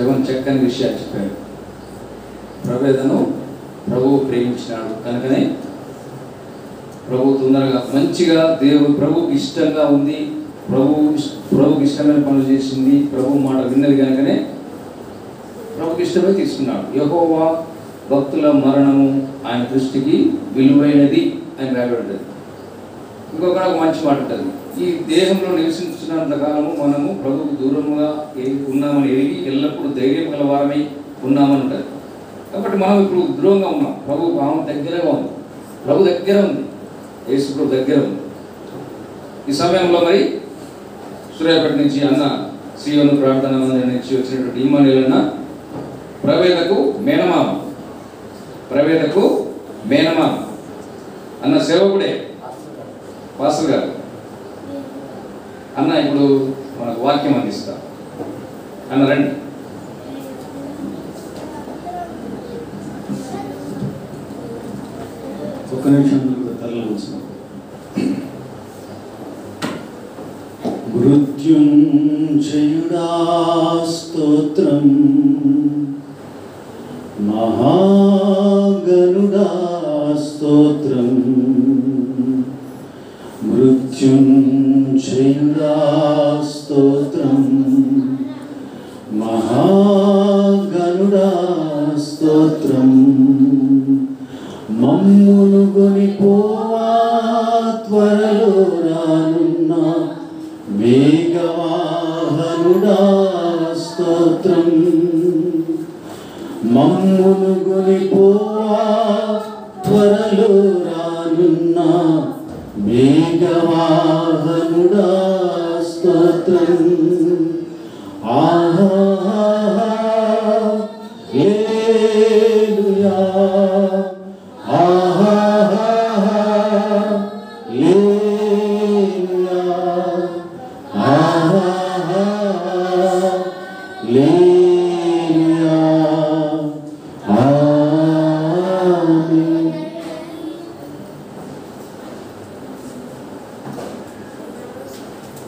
7 చక్కని విషయాలు చెప్పాడు. ప్రవేదను ప్రభువు ప్రేమించినాడు కనుకనే ప్రభు తొందరగా మంచిగా దేవుడు ప్రభువుకి ఇష్టంగా ఉంది, ప్రభువుకి ఇష్టమైన పనులు చేసింది, ప్రభు మాట విన్నది కనుకనే ప్రభుకి ఇష్టమై తీసుకున్నాడు. యెహోవా భక్తుల మరణము ఆయన దృష్టికి విలువైనది అని రాయబడ్డది. ఇంకొక మంచి మాట ఉంటుంది, ఈ దేహంలో నివసించినంత కాలము మనము ప్రభువుకు దూరముగా ఉన్నామని ఎరిగి ఎల్లప్పుడూ ధైర్యం గల వారమై ఉన్నామని ఉంటుంది. కాబట్టి మనం ఇప్పుడు దూరంగా ఉన్నాం, ప్రభు భావం దగ్గరగా ఉంది, ప్రభు దగ్గర ఉంది, యేసు ప్రభు దగ్గర ఉంది. ఈ సమయంలో మరి సూర్యాపేట నుంచి అన్న సీయోను ప్రార్థన మందిరం నుంచి వచ్చినటువంటి ఇమ్మానుయేల్ అన్న ప్రవేదకు మేనమామ అన్న సేవకుడే పాస్టర్ గారు. అన్న ఇప్పుడు మనకు వాక్యం అందిస్తా. అన్న రండి. ఒక్క నిమిషం తరలి వచ్చిన మృత్యుంజయుడా స్తోత్రం, మహాగరుడా స్తోత్రం, మృత్యుంజయుడా స్తోత్రం, మహాగరుడా స్తోత్రం. మమ్మును గొనిపోవా త్వరలో రానున్న మేఘవాహనుడా స్తోత్రం. మమ్మును గొనిపోవా త్వరలో రానున్న మేఘవాహనుడా స్తోత్రం. ఆహా హల్లెలూయా, ఆహా హల్లెలూయా, ఆహా హల్లెలూయా, ఆమేన్.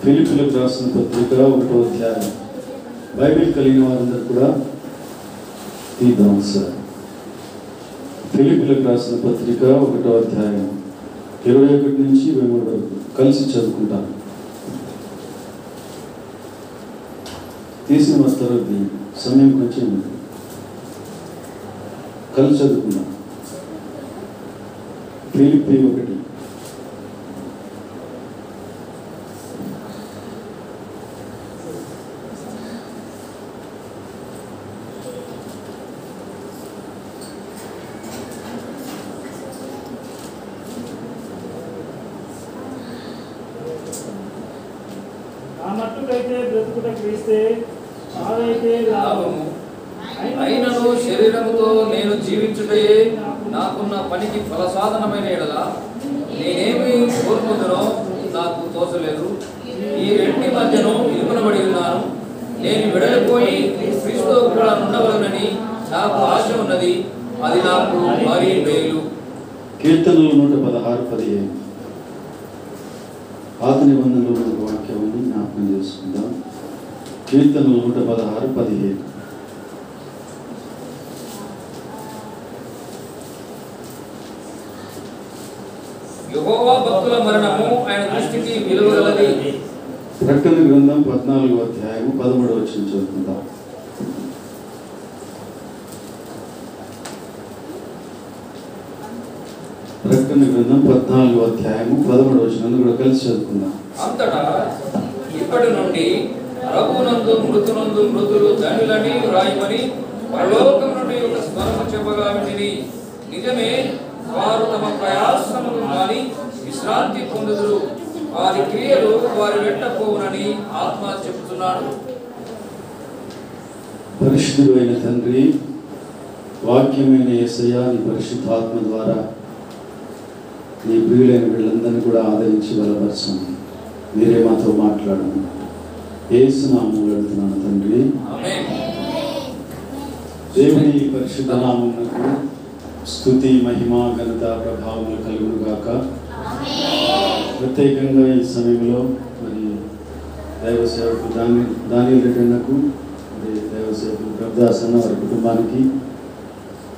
ఫిలిప్పీలకు రాసిన పత్రిక 1వ అధ్యాయం. బైబిల్ కలిగిన వారందరూ కూడా తీద్దాం సార్. ఫిలిప్పీలకు రాసిన పత్రిక 1వ అధ్యాయం 21 నుంచి 23 వరకు కలిసి చదువుకుంటాను. తీసిన వస్తారు, సమయం కొంచెం కలిసి చదువుకుందాం. ఫిలిప్పీ 1. మట్టుకైతే బ్రతుకుట క్రీస్తే, చావైతే లాభము. అయినను శరీరముతో నేను జీవించుటయే నాకున్న పనికి ఫలసాధనమైన ఎడల నేనేమి కోరుకుందునో నాకు తోచలేదు. ఈ రెంటి మధ్యను ఇరుకునబడి ఉన్నాను. నేను విడలిపోయి క్రీస్తుతో కూడా ఉండవలనని నాకు ఆశ ఉన్నది, అది నాకు మరీ మేలు. కీర్తనలు 116:15. పాత నిబంధనలో ఉన్న వాక్యాన్ని జ్ఞాపకం చేసుకుందాం. కీర్తనలు 116:15. యెహోవా భక్తుల మరణము ఆయన దృష్టికి విలువగలది. ప్రకటన గ్రంథం 14వ అధ్యాయం 13వ వచనం చదువుకుందాం. ప్రకటన గ్రంథం 14వ అధ్యాయం 13వ వచనం కూడా కలిసి చదువుకుందాం. అంతటా ఇప్పటి నుండి ప్రభువునందు మృతునందు మృతులు ధనులని రాయమని పరలోకం నుండి ఒక స్వరము చెప్పగా విని, నిజమే, వారు తమ ప్రయాసములు మాని విశ్రాంతి పొందుదురు, వారి క్రియలు వారి వెంట పోవునని ఆత్మ చెబుతున్నాడు. పరిశుద్ధుడు అయిన తండ్రి, వాక్యమైన యేసయ్య, నీ పరిశుద్ధాత్మ ద్వారా నీ ప్రియులైన వీళ్ళందరినీ కూడా ఆదరించి బలపరచండి. మీరే మాతో మాట్లాడండి. యేసు నామములో అడుగుతున్నాను తండ్రి, ఆమేన్. దేవుని పరిశుద్ధ నామమునకు స్తుతి, మహిమ, ఘనత, ప్రభావములు కలుగును గాక. ప్రత్యేకంగా ఈ సమయంలో మరి దైవ సేవకు దానియేలు రెడ్డి అన్నకు, మరి దైవ సేవకు ప్రభుదాస్ అన్న వారి కుటుంబానికి,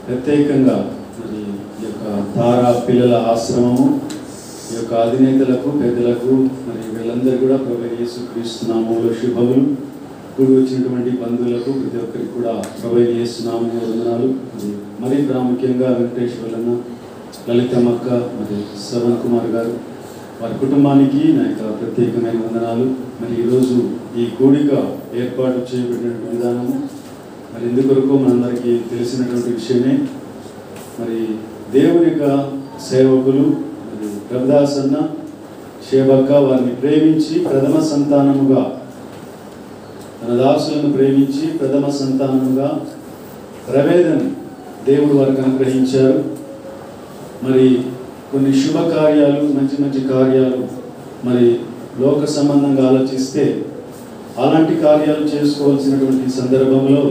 ప్రత్యేకంగా మరి ఈ యొక్క తారా పిల్లల ఆశ్రమము ఈ యొక్క అధినేతలకు, పెద్దలకు, మరి వీళ్ళందరూ కూడా ప్రభువైన యేసుక్రీస్తు నామములో శుభములు. కూడి వచ్చినటువంటి బంధువులకు ప్రతి ఒక్కరికి కూడా ప్రభువైన యేసు నామములో వందనాలు. మరి ప్రాముఖ్యంగా వెంకటేశ్వర్లన్న, లలితమ్మక్క, మరి శ్రవణ్ కుమార్ గారు వారి కుటుంబానికి నా యొక్క ప్రత్యేకమైన వందనాలు. మరి ఈరోజు ఈ కూడిక ఏర్పాటు చేయబడినటువంటి విధానము మరి ఎందుకొరకు మనందరికీ తెలిసినటువంటి విషయమే. మరి దేవుని యొక్క సేవకులు మరి ప్రభుదాస్ అన్న, షేబక్క వారిని ప్రేమించి ప్రథమ సంతానముగా, తన దాసులను ప్రేమించి ప్రథమ సంతానముగా ప్రవేదను దేవుడు వారికి అనుగ్రహించారు. మరి కొన్ని శుభకార్యాలు, మంచి మంచి కార్యాలు మరి లోక సంబంధంగా ఆలోచిస్తే అలాంటి కార్యాలు చేసుకోవాల్సినటువంటి సందర్భంలో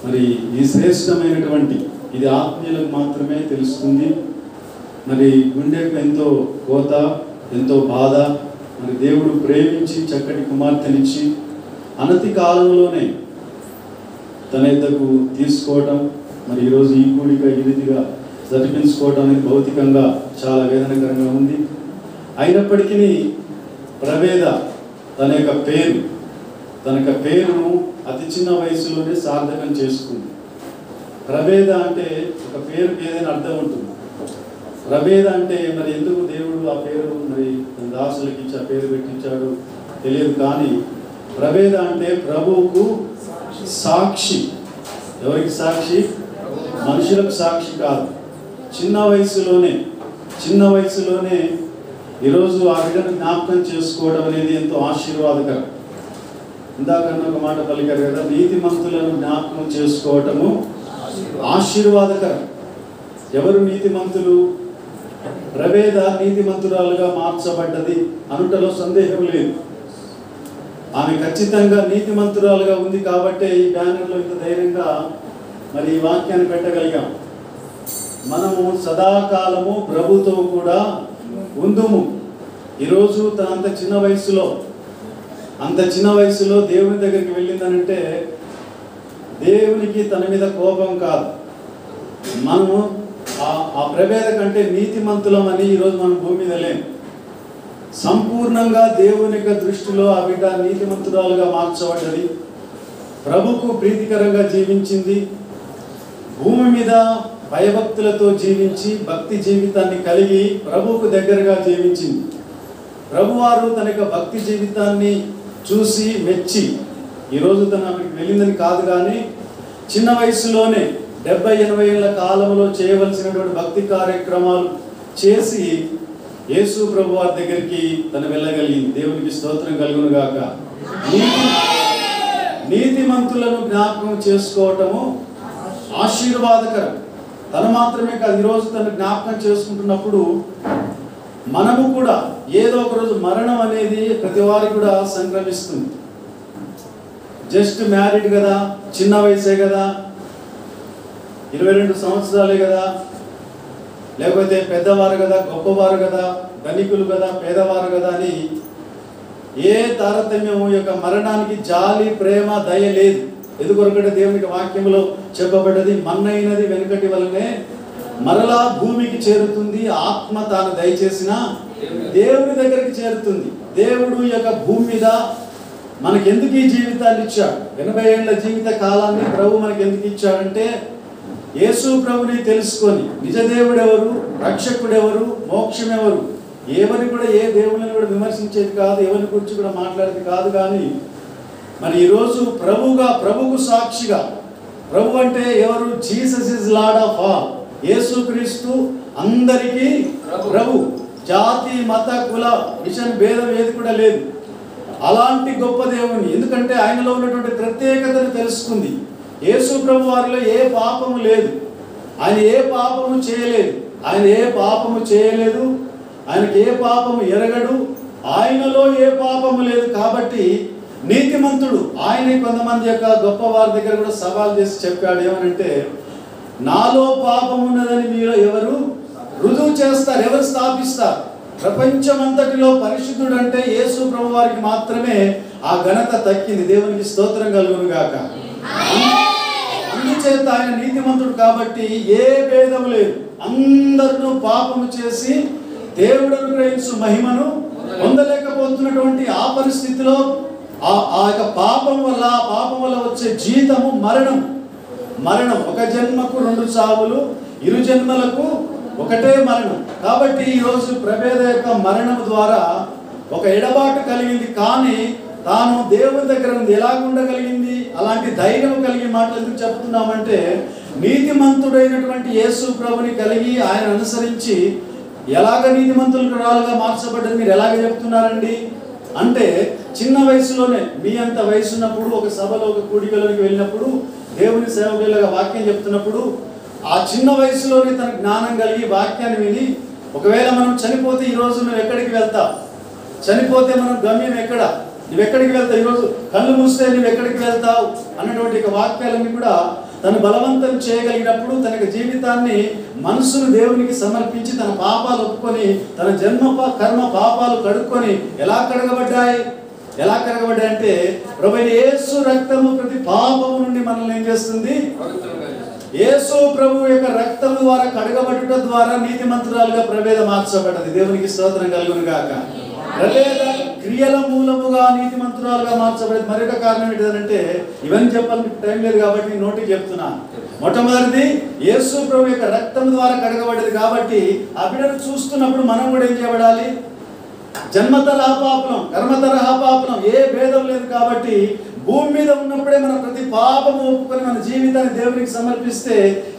మరి ఈ శ్రేష్టమైనటువంటి ఇది ఆత్మీయులకు మాత్రమే తెలుస్తుంది. మరి గుండెకు ఎంతో కోత, ఎంతో బాధ. మరి దేవుడు ప్రేమించి చక్కటి కుమార్తెనిచ్చి అనతి కాలంలోనే తన యొద్దకు తీసుకోవటం, మరి ఈరోజు ఈ కూడిక ఈ రీతిగా జరిపించుకోవటం అనేది భౌతికంగా చాలా వేదనకరంగా ఉంది. అయినప్పటికీ ప్రవేద తన యొక్క పేరును అతి చిన్న వయసులోనే సార్థకం చేసుకుంది. ప్రవేద అంటే ఒక పేరుకి ఏదైనా అర్థం ఉంటుంది. ప్రవేద అంటే మరి ఎందుకు దేవుడు ఆ పేరు మరి తన దాసులకి ఇచ్చి ఆ పేరు పెట్టించాడు తెలియదు. కానీ ప్రవేద అంటే ప్రభువుకు సాక్షి. ఎవరికి సాక్షి? మనుషులకు సాక్షి కాదు. చిన్న వయసులోనే ఈరోజు ఆ బిడ్డను జ్ఞాపకం చేసుకోవడం అనేది ఎంతో ఆశీర్వాదకరం. ఇందాకన్నా ఒక మాట పలికారు కదా, నీతిమంతులను జ్ఞాపకం చేసుకోవటము ఆశీర్వాదకరం. ఎవరు నీతిమంతులు? ప్రవేద నీతిమంతురాలుగా మార్చబడ్డది అనుటలో సందేహం లేదు. ఆమె ఖచ్చితంగా నీతిమంతురాలుగా ఉంది కాబట్టే ఈ బ్యానర్లో ఇంత ధైర్యంగా మరి ఈ వాక్యాన్ని పెట్టగలిగాం. మనము సదాకాలము ప్రభుతో కూడా ఉందుము. ఈరోజు తన అంత చిన్న వయసులో దేవుని దగ్గరికి వెళ్ళిందనంటే దేవునికి తన మీద కోపం కాదు. మనము ఆ ప్రవేద కంటే నీతిమంతులమని ఈరోజు మనం భూమి మీద లేము. సంపూర్ణంగా దేవుని యొక్క దృష్టిలో ఆ బిడ్డ నీతిమంతురాలుగా మార్చబడ్డది. ప్రభుకు ప్రీతికరంగా జీవించింది. భూమి మీద భయభక్తులతో జీవించి భక్తి జీవితాన్ని కలిగి ప్రభువుకు దగ్గరగా జీవించింది. ప్రభువారు తన యొక్క భక్తి జీవితాన్ని చూసి మెచ్చి ఈరోజు తను అక్కడికి వెళ్ళిందని కాదు, కానీ చిన్న వయసులోనే 70-80 ఏళ్ల కాలంలో చేయవలసినటువంటి భక్తి కార్యక్రమాలు చేసి యేసు ప్రభు వారి దగ్గరికి తను వెళ్ళగలిగింది. దేవునికి స్తోత్రం కలుగును గాక. నీతిమంతులను జ్ఞాపకం చేసుకోవటము ఆశీర్వాదకరం. తను మాత్రమే కాదు, ఈరోజు తను జ్ఞాపకం చేసుకుంటున్నప్పుడు మనము కూడా ఏదో ఒక రోజు మరణం అనేది ప్రతి వారికి కూడా సంక్రమిస్తుంది. జస్ట్ మ్యారీడ్ కదా, చిన్న వయసే కదా, 22 సంవత్సరాలే కదా, లేకపోతే పెద్దవారు కదా, గొప్పవారు కదా, ధనికులు కదా, పేదవారు కదా అని ఏ తారతమ్యం యొక్క మరణానికి జాలి, ప్రేమ, దయ లేదు. ఎందుకొరకంటే దేవునికి వాక్యంలో చెప్పబడ్డది, మన్నైనది వెనుకటి వలనే మరలా భూమికి చేరుతుంది, ఆత్మ తాను దయచేసిన దేవుని దగ్గరికి చేరుతుంది. దేవుడు యొక్క భూమి మీద మనకి ఎందుకు ఈ జీవితాన్ని ఇచ్చాడు? 80 ఏళ్ల జీవిత కాలాన్ని ప్రభు మనకి ఎందుకు ఇచ్చాడంటే యేసు ప్రభుని తెలుసుకొని నిజదేవుడు ఎవరు, రక్షకుడు ఎవరు, మోక్షం ఎవరు, ఎవరిని కూడా ఏ దేవుని కూడా విమర్శించేది కాదు, ఎవరిని గురించి కూడా మాట్లాడేది కాదు. కానీ మరి ఈరోజు ప్రభుకు సాక్షిగా, ప్రభు అంటే ఎవరు? Jesus is lord of all. యేసుక్రీస్తు అందరికీ ప్రభు. జాతి, మత, కుల, మిషన్ భేదం ఏది కూడా లేదు. అలాంటి గొప్ప దేవుని, ఎందుకంటే ఆయనలో ఉన్నటువంటి ప్రత్యేకతను తెలుసుకుంది. యేసు ప్రభు వారిలో ఏ పాపము లేదు. ఆయన ఏ పాపము చేయలేదు. ఆయనకి ఏ పాపము ఎరగడు. ఆయనలో ఏ పాపము లేదు. కాబట్టి నీతిమంతుడు. ఆయన కొంతమంది యొక్క గొప్ప వారి దగ్గర కూడా సవాల్ చేసి చెప్పాడు. ఏమనంటే, నాలో పాపం ఉన్నదని మీరు ఎవరు రుజువు చేస్తారు, ఎవరు స్థాపిస్తారు? ప్రపంచమంతటిలో పరిశుద్ధుడు అంటే యేసు ప్రభు వారికి మాత్రమే ఆ ఘనత దక్కింది. దేవునికి స్తోత్రం కలుగును గాక. చేత ఆయన నీతిమంతుడు కాబట్టి ఏ భేదం లేదు. అందరూ పాపము చేసి దేవుడు అనుగ్రహించు మహిమను పొందలేకపోతున్నటువంటి ఆ పరిస్థితిలో ఆ యొక్క పాపం వల్ల వచ్చే జీతము మరణం. ఒక జన్మకు 2 చావులు, 2 జన్మలకు ఒకటే మరణం. కాబట్టి ఈరోజు ప్రభేద యొక్క మరణం ద్వారా ఒక ఎడబాటు కలిగింది. కానీ తాను దేవుని దగ్గర ఉంది. ఎలాగ ఉండగలిగింది? అలాంటి ధైర్యం కలిగి మాటలు ఎందుకు చెప్తున్నామంటే, నీతిమంతుడైనటువంటి యేసు ప్రభుని కలిగి ఆయన అనుసరించి ఎలాగ నీతిమంతులుగా మార్చబడ్డది మీరు ఎలాగ చెప్తున్నారండి అంటే, చిన్న వయసులోనే మీ అంత వయసు ఉన్నప్పుడు ఒక సభలో ఒక కూడికలోకి వెళ్ళినప్పుడు దేవుని సేవకులుగా వాక్యం చెప్తున్నప్పుడు ఆ చిన్న వయసులోనే తన జ్ఞానం కలిగి వాక్యాన్ని విని, ఒకవేళ మనం చనిపోతే ఈరోజు నువ్వు ఎక్కడికి వెళ్తావు, చనిపోతే మనం గమ్యం ఎక్కడ, నువ్వు ఎక్కడికి వెళ్తావు, ఈరోజు కళ్ళు మూస్తే నువ్వు ఎక్కడికి వెళ్తావు అన్నటువంటి వాక్యాలన్నీ కూడా తను బలవంతం చేయగలిగినప్పుడు తన జీవితాన్ని మనసును దేవునికి సమర్పించి తన పాపాలు ఒప్పుకొని తన జన్మ కర్మ పాపాలు కడుక్కొని ఎలా కడగబడ్డాయి అంటే, ప్రభువైన యేసు రక్తము ప్రతి పాపము నుండి మనల్ని ఏం చేస్తుంది? యేసు ప్రభు యొక్క రక్తము ద్వారా కడగబడుట ద్వారా నీతిమంతురాలుగా ప్రభేద మార్చబడ్డది. దేవునికి స్తోత్రం కలుగును గాక. ప్రభేద క్రియల మూలముగా నీతిమంతురాలుగా మార్చబడేది. మరొక కారణం ఏంటంటే, ఇవన్నీ చెప్పాలని టైం లేదు కాబట్టి నోటికి చెప్తున్నాను. మొట్టమొదటిది యేసు ప్రభు యొక్క రక్తం ద్వారా కడగబడ్డది కాబట్టి ఆ బిడ్డను చూస్తున్నప్పుడు మనం కూడా ఏం చేయబడాలి? జన్మతరహా పాపం, కర్మతరహా పాపం, ఏ భేదం లేదు కాబట్టి భూమి మీద ఉన్నప్పుడే మనం ప్రతి పాపము ఒప్పుకొని మన జీవితాన్ని దేవునికి సమర్పిస్తే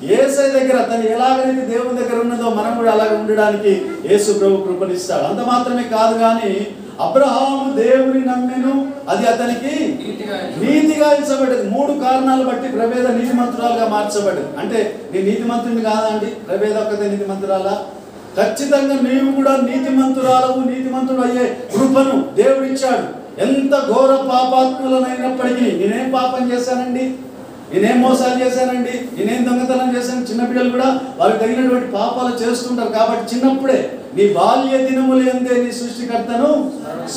యేసయ్య దగ్గర తను ఎలాగైతే దేవుని దగ్గర ఉన్నదో మనం కూడా అలాగే ఉండడానికి యేసు ప్రభు కృపనిస్తాడు. అంత మాత్రమే కాదు కానీ అబ్రహాము దేవుని నమ్మెను, అది అతనికి నీతిగా ఎంచబడ్డది. 3 కారణాలు బట్టి ప్రభేద నీతిమంతురాలుగా మార్చబడ్డది. అంటే నీ నీతిమంతుడిని కాదా అండి? ప్రభేద ఒక్కతే నీతిమంతురాలా? ఖచ్చితంగా నీవు కూడా నీతిమంతుడు అయ్యే కృపను దేవుడు ఇచ్చాడు. ఎంత ఘోర పాపాత్ములనైనప్పటికీ నేనేం పాపం చేశానండి, నేనేం మోసాలు చేశానండి, నేనేం దొంగతనం చేశాను. చిన్నపిల్లలు కూడా వాళ్ళకి తగినటువంటి పాపాలు చేస్తుంటారు. కాబట్టి చిన్నప్పుడే నీ బాల్య దినములు ఎందే నీ సృష్టికర్తను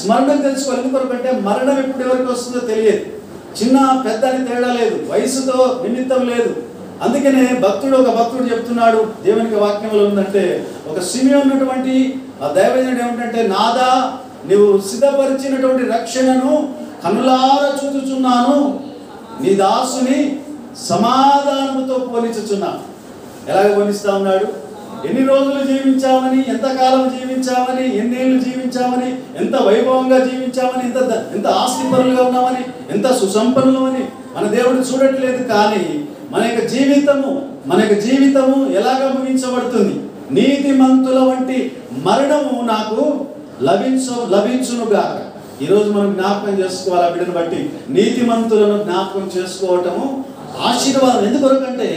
స్మరణ తెలుసుకోవాలి. ఎందుకంటే మరణం ఎప్పుడు ఎవరికి వస్తుందో తెలియదు. చిన్న పెద్ద అని తేడా లేదు, వయసుతో నిమిత్తం లేదు. అందుకనే ఒక భక్తుడు చెప్తున్నాడు, దేవునికి వాక్యంలో ఉందంటే, ఒక సిమియోను ఉన్నటువంటి ఆ దైవజనుడు ఏమిటంటే, నాదా నీవు సిద్ధపరిచినటువంటి రక్షణను కనులారా చూచుచున్నాను, నీ దాసుని సమాధానముతో పోల్చుచున్నాను. ఎలాగ పోలిస్తా ఉన్నాడు? ఎన్ని రోజులు జీవించామని, ఎంతకాలం జీవించామని, ఎన్నేళ్ళు జీవించామని, ఎంత వైభవంగా జీవించామని, ఎంత ఆస్తిపరులుగా ఉన్నామని, ఎంత సుసంపన్నులమని మన దేవుడు చూడట్లేదు. కానీ మన యొక్క జీవితము ఎలాగ ముగించబడుతుంది? నీతిమంతుల వంటి మరణము నాకు లభించునుగాక. ఈరోజు మనం జ్ఞాపకం చేసుకోవాలి. ఆ బిడ్డను బట్టి నీతిమంతులను జ్ఞాపకం చేసుకోవటము ఆశీర్వాదం. ఎందుకొరకంటే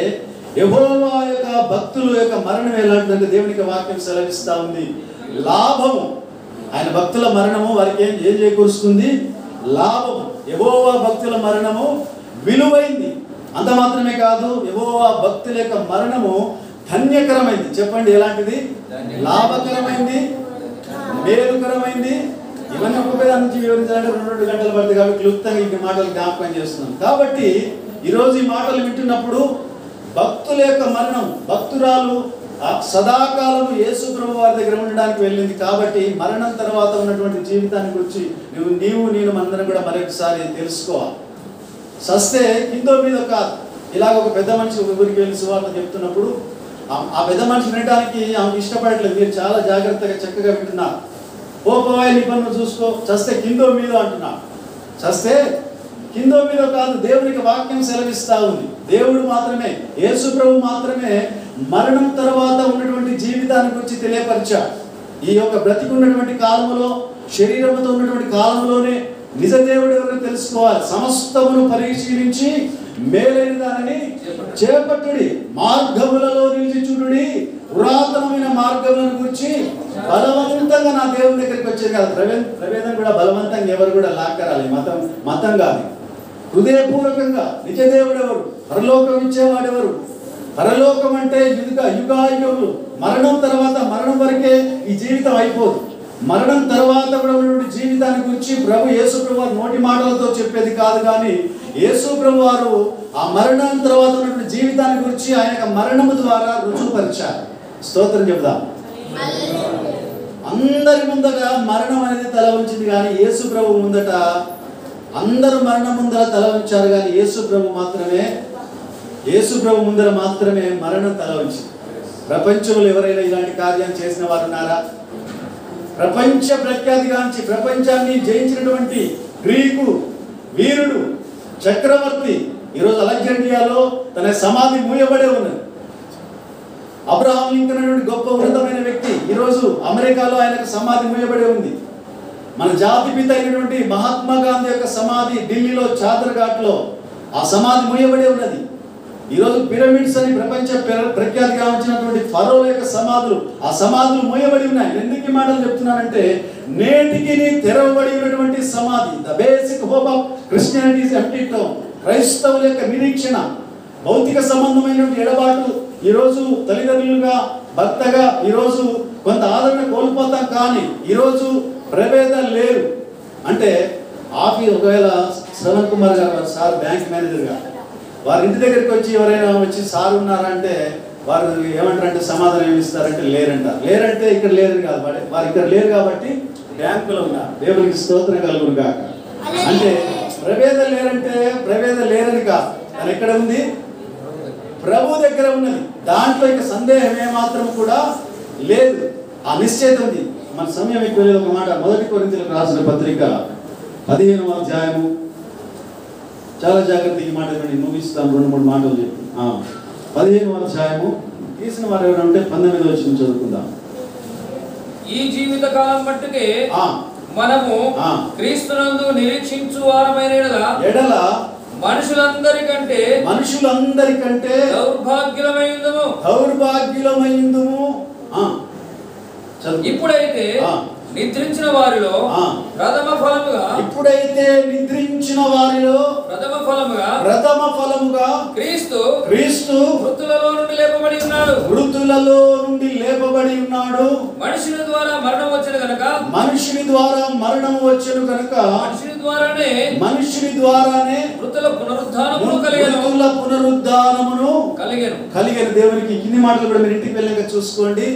యెహోవా యొక్క భక్తుల యొక్క మరణం ఎలాంటిదంటే దేవునికి వాక్యం సెలవిస్తా ఉంది, లాభము. ఆయన భక్తుల మరణము వారికి ఏం చేకూరుస్తుంది? లాభము. యెహోవా భక్తుల మరణము విలువైంది. అంత మాత్రమే కాదు, యెహోవా భక్తుల యొక్క మరణము ధన్యకరమైంది. చెప్పండి, ఎలాంటిది? లాభకరమైంది, మేలుకరమైంది. ఇవన్నీ ఒక్కొక్క దాని నుంచి వివరించాలంటే 2 గంటలు పడుతుంది. కాబట్టి క్లుప్తంగా ఈ మాటలు జ్ఞాపకం చేస్తున్నాం. కాబట్టి ఈరోజు ఈ మాటలు వింటున్నప్పుడు భక్తుల యొక్క మరణం, భక్తురాలు సదాకాలం యేసు ప్రభు వారి దగ్గర ఉండడానికి వెళ్ళింది. కాబట్టి మరణం తర్వాత ఉన్నటువంటి జీవితాన్ని గురించి నేను మనందరం కూడా మరొకసారి తెలుసుకోవాలి. సస్తే కిందో మీద కాదు. ఇలాగ ఒక పెద్ద మనిషి ఊరికి వెళ్ళి సువార్త చెప్తున్నప్పుడు ఆ పెద్ద మనిషి వినడానికి ఆమెకు ఇష్టపడట్లేదు. మీరు చాలా జాగ్రత్తగా చక్కగా వింటున్నారు. పోపోయే నీ పనులు చూసుకో, చస్తే కిందో మీద అంటున్నాడు. చస్తే కిందో మీద కాదు, దేవునికి వాక్యం సెలవిస్తా ఉంది. దేవుడు మాత్రమే, యేసు ప్రభు మాత్రమే మరణం తర్వాత ఉన్నటువంటి జీవితాన్ని గురించి తెలియపరిచాడు. ఈ యొక్క బ్రతికున్నటువంటి కాలంలో, శరీరంతో ఉన్నటువంటి కాలంలోనే నిజ దేవుడు ఎవరో తెలుసుకోవాలి. సమస్తమును పరిశీలించి మేలైన దానిని చేపట్టుడి, మార్గములలో నిలిచి చూడుడి, పురాతనమైన మార్గములను గురించి బలవంతంగా నా దేవుని దగ్గరికి వచ్చేది కాదు. ప్రవేదం కూడా బలవంతంగా ఎవరు కూడా లాక్కరాలి. మతం కాదు, హృదయపూర్వకంగా. నిజ దేవుడు ఎవరు? పరలోకం ఇచ్చేవాడెవరు? పరలోకం అంటే యుగాయుగములు. మరణం తర్వాత, మరణం వరకే ఈ జీవితం అయిపోదు. మరణం తర్వాత కూడా ఉన్నటువంటి జీవితాన్ని గురించి ప్రభు యేసు ప్రభు నోటి మాటలతో చెప్పేది కాదు. కానీ యేసు ప్రభు వారు ఆ మరణం తర్వాత ఉన్నటువంటి జీవితాన్ని గురించి ఆయన యొక్క మరణము ద్వారా రుజువుపరిచారు. స్తోత్రం చెప్దాం. అందరి ముందట మరణం అనేది తల ఉంచింది, కానీ యేసు ప్రభు ముందట అందరూ మరణం ముందర తల ఉంచారు, కానీ యేసు ప్రభు ముందర మాత్రమే మరణం తల ఉంచింది. ప్రపంచంలో ఎవరైనా ఇలాంటి కార్యం చేసిన వారు ఉన్నారా? ప్రపంచ ప్రఖ్యాతిగాంచి ప్రపంచాన్ని జయించినటువంటి గ్రీకు వీరుడు, చక్రవర్తి ఈరోజు అలెగ్జాండ్రియాలో తన సమాధి మూయబడే ఉన్నది. అబ్రహాం లింకన్ అనేటువంటి గొప్ప ఉన్నతమైన వ్యక్తి ఈరోజు అమెరికాలో ఆయనకు సమాధి మూయబడి ఉంది. మన జాతిపిత అయినటువంటి మహాత్మా గాంధీ యొక్క సమాధి ఢిల్లీలో చాదర్ఘాట్లో ఆ సమాధి మూయబడి ఉన్నది. ఈరోజు పిరమిడ్స్ అని ప్రపంచ ప్రఖ్యాతి గాంచినటువంటి ఫరోల యొక్క సమాధులు, ఆ సమాధులు మూయబడి ఉన్నాయి. ఎందుకు ఈ మాటలు చెప్తున్నానంటే, నేటికి తెరవబడి ఉన్నటువంటి సమాధి, the basic hope of Christianity is empty tome. క్రైస్తవుల యొక్క నిరీక్షణ, భౌతిక సంబంధమైనటువంటి ఎడబాటు ఈరోజు తల్లిదండ్రులుగా, భర్తగా ఈరోజు కొంత ఆదరణ కోల్పోతాం, కానీ ఈరోజు ప్రభేదాలు లేరు. అంటే ఒకవేళ శ్రవణ్ కుమార్ గారు సార్ బ్యాంక్ మేనేజర్గా వారి ఇంటి దగ్గరికి వచ్చి ఎవరైనా వచ్చి సార్ ఉన్నారంటే వారు ఏమంటారంటే సమాధానం ఏమిస్తారంటే లేరంటారు. లేరంటే ఇక్కడ లేరు కాదు, వారు ఇక్కడ లేరు కాబట్టి బ్యాంకులో ఉన్నారు. దేవునికి స్తోత్రం కలుగును గాక. అంటే ప్రభేదం లేరంటే ప్రభేదం లేరని కాదు, అది ఎక్కడ ఉంది? ప్రభు దగ్గర ఉన్నది. దాంట్లో ఇక సందేహం ఏమాత్రం కూడా లేదు, ఆ నిశ్చయిత ఉంది. మన సమయం ఎక్కువ లేదు. ఒక మాట, 1 కొరింథీయులకు రాసిన పత్రిక 15వ అధ్యాయము, చాలా జాగ్రత్త ఈ మాట ముగిస్తాం. 2-3 మాటలు చెప్పి 15వ అధ్యాయము తీసిన వారు ఎవరు అంటే 19వ వచనం చదువుకుందాం. ఈ జీవిత కాలం మట్టుకే మనము క్రీస్తునందు నిరీక్షించు వారమైన ఎడల మనుషులందరికంటే దౌర్భాగ్యులమైందుము. ఇప్పుడైతే నిద్రించిన వారిలో ప్రథమ ఫలముగా క్రీస్తు మృతులలో నుండి లేపబడి ఉన్నాడు. మనుషుని ద్వారా మరణం వచ్చెను గనుక మనుషుని ద్వారానే మృతుల పునరుద్ధానమును కలిగెను. దేవునికి కింది మాటలు కూడా మీరు ఇంటికి వెళ్ళాక చూసుకోండి.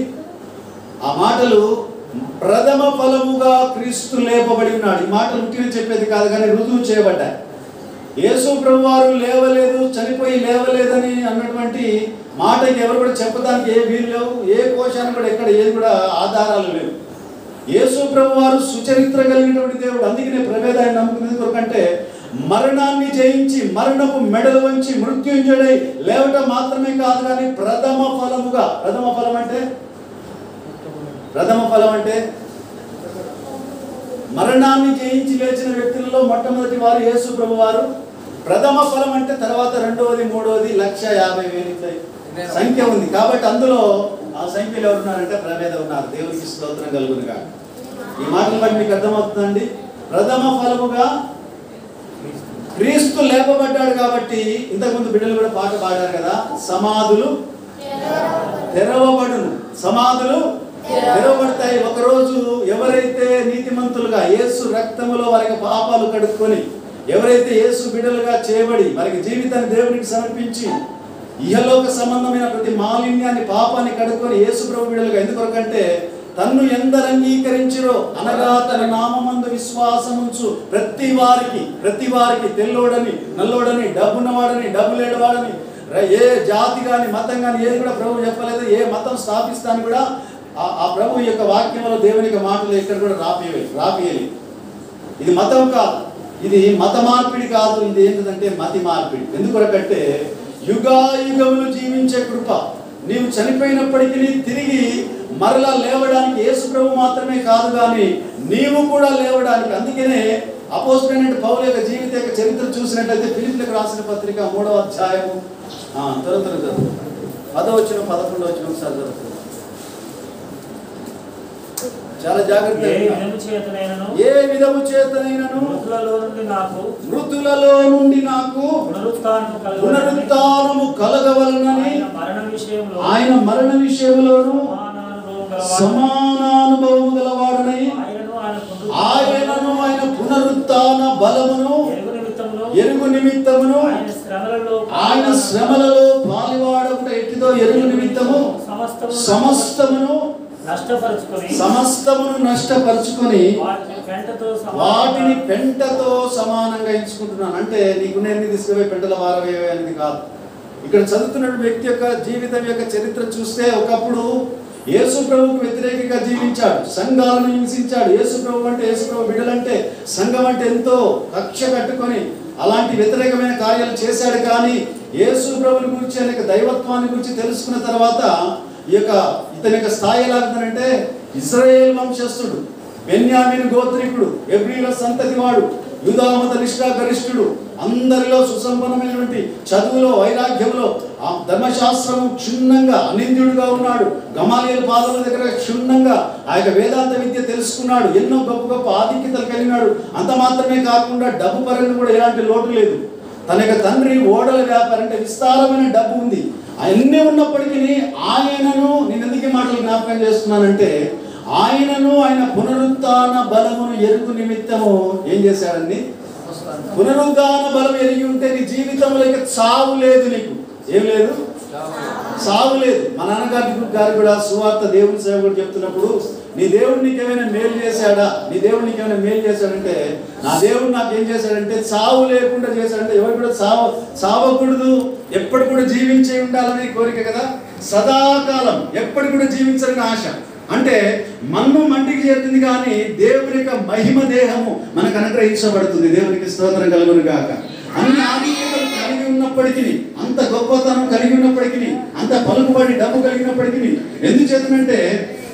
ఆ మాటలు ప్రథమ ఫలముగా క్రీస్తు లేపబడి ఉన్నాడు. ఈ మాటలు ఉట్టిగా చెప్పేది కాదు, కానీ రుజువు చేయబడ్డాయి. యేసు ప్రభు వారు లేవలేదు, చనిపోయి లేవలేదని అన్నటువంటి మాటకి ఎవరు కూడా చెప్పడానికి ఏ వీలు లేవు, ఏ కోశానికి కూడా ఎక్కడ ఏది కూడా ఆధారాలు లేవు. యేసు ప్రభు వారు సుచరిత్ర కలిగినటువంటి దేవుడు. అందుకనే ప్రభేదాన్ని నమ్ముకునేది కొరకంటే మరణాన్ని జయించి మరణపు మెడలు వంచి మృత్యుంజయుడై లేవటం మాత్రమే కాదు, కానీ ప్రథమ ఫలముగా. ప్రథమ ఫలం అంటే మరణాన్ని జయించి లేచిన వ్యక్తులలో మొట్టమొదటి వారు యేసు ప్రభు వారు. ప్రథమ ఫలం అంటే తర్వాత రెండవది, మూడవది 150,000 సంఖ్య ఉంది. కాబట్టి అందులో ఆ సంఖ్యలో ఎవరున్నారంటే ప్రభేద ఉన్నారు. దేవునికి స్తోత్రం కలుగునుగా. ఈ మాటలు బట్టి మీకు అర్థమవుతుందండి. ప్రథమ ఫలముగా క్రీస్తు లేపబడ్డాడు. కాబట్టి ఇంతకుముందు బిడ్డలు కూడా పాట పాడారు కదా, సమాధులు తెరవబడును, సమాధులు తెరవబడతాయి. ఒకరోజు ఎవరైతే నీతిమంతులుగా యేసు రక్తములో వారికి పాపాలు కడుక్కొని, ఎవరైతే యేసు బిడ్డలుగా చేయబడి వారికి జీవితాన్ని దేవునికి సమర్పించి ఇహలోక సంబంధమైన ప్రతి మాలిన్యాన్ని పాపాన్ని కడుక్కొని యేసు ప్రభు బిడ్డలుగా, ఎందుకొరకంటే తన్ను ఎందరు అంగీకరించిరో అనగా తన నామమందు విశ్వాసముంచు ప్రతి వారికి తెల్లోడని నల్లోడని డబ్బున్నవాడని డబ్బు లేనివాడని ఏ జాతి కానీ మతం కానీ ఏది కూడా ప్రభు చెప్పలేదు. ఏ మతం స్థాపిస్తాను కూడా ఆ ప్రభు యొక్క వాక్యంలో దేవునికి మాటలు ఎక్కడ కూడా రాపియలేదు. ఇది మతం కాదు, ఇది మత మార్పిడి కాదు, ఇది ఏంటంటే మతి మార్పిడి. ఎందుకొరకంటే యుగాయుగములు జీవించే కృప. నీవు చనిపోయినప్పటికీ తిరిగి మరలా లేవడానికి యేసు ప్రభు మాత్రమే కాదు, కానీ నీవు కూడా లేవడానికి. అందుకనే అపోస్తలుడైన పౌలు యొక్క జీవిత యొక్క చరిత్ర చూసినట్లయితే ఫిలిప్పీయులకు రాసిన పత్రిక 3వ అధ్యాయము త్వర 10వ వచనం 11వ వచనం ఒకసారి చదువుతాం. చాలా జాగ్రత్త. ఏ విధము చేతనైనను మృతులలో నుండి నాకు పునరుత్థానము కలగవలనని ఆయన మరణ విషయములోను సమానానుభవము గలవాడనై ఆయనను ఆయన పునరుత్థాన బలమును ఎరుగు నిమిత్తమును ఆయన శ్రమలలో పాలువాడకుట ఎట్టిదో ఎరుగు నిమిత్తము సమస్తమును నష్టపరుచుకొని వాటిని పెంటతో సమానంగా ఎంచుకుంటున్నాను. అంటే నీకు నేను తీసుకుపోయి పెంటల వారవేవే అనేది కాదు. ఇక్కడ చదువుతున్న వ్యక్తి యొక్క జీవితం యొక్క చరిత్ర చూస్తే ఒకప్పుడు యేసు ప్రభువుకు వ్యతిరేకంగా జీవించాడు, సంఘాలను హింసించాడు. యేసు ప్రభు అంటే యేసు ప్రభు బిడ్డలంటే సంఘం అంటే ఎంతో కక్ష కట్టుకొని అలాంటి వ్యతిరేకమైన కార్యాలు చేశాడు. కానీ యేసు ప్రభుని గురించి అనేక దైవత్వాన్ని గురించి తెలుసుకున్న తర్వాత ఇతని యొక్క స్థాయి ఎలాగుందంటే ఇశ్రాయేలు వంశస్థుడు, బెన్యామీను గోత్రికుడు, హెబ్రీల సంతతి వాడు, యూదామత నిష్ఠాగరిష్ఠుడు, అందరిలో సుసంపన్నమైనటువంటి చదువులో వైరాగ్యంలో ధర్మశాస్త్రము క్షుణ్ణంగా అనింద్యుడుగా ఉన్నాడు. గమాలియల్ పాదముల దగ్గర క్షుణ్ణంగా ఆ యొక్క వేదాంత విద్య తెలుసుకున్నాడు. ఎన్నో గొప్ప గొప్ప ఆధిక్యతలు కలిగినాడు. అంత మాత్రమే కాకుండా డబ్బు పరంగా కూడా ఎలాంటి లోటు లేదు. తన యొక్క తండ్రి ఓడల వ్యాపారం అంటే విస్తారమైన డబ్బు ఉంది. అన్నీ ఉన్నప్పటికీ ఆయనను, నేను ఎందుకు ఈ మాటలు జ్ఞాపకం చేస్తున్నానంటే ఆయనను ఆయన పునరుత్థాన బలమును ఎరుగు నిమిత్తము ఏం చేశాడండి? పునరుద్ధాన బలం ఎరిగి ఉంటే నీ జీవితంలో ఇక చావు లేదు. నీకు ఏం లేదు? చావు లేదు. మా నాన్నగారి కూడా సువార్త దేవుని సేవకుడు చెప్తున్నప్పుడు నీ దేవుడు నీకేమైనా మేలు చేశాడా, నీ దేవుడు నీకేమైనా మేలు చేశాడంటే నా దేవుడు నాకు ఏం చేశాడంటే చావు లేకుండా చేశాడంటే ఎవరు కూడా చావకూడదు, ఎప్పటి కూడా జీవించే ఉండాలని కోరిక కదా, సదాకాలం ఎప్పటి కూడా జీవించాలని ఆశ. అంటే మన్ను మంటికి చేరుతుంది కానీ దేవుని యొక్క మహిమ దేహము మనకు అనుగ్రహించబడుతుంది. దేవునికి స్తోత్రం కలుగును గాక. అన్ని ఆధిక్యతలు కలిగి ఉన్నప్పటికీ, అంత గొప్పతనం కలిగి ఉన్నప్పటికీ, అంత పలుకుబడి డబ్బు కలిగినప్పటికీ ఎందుచేతనంటే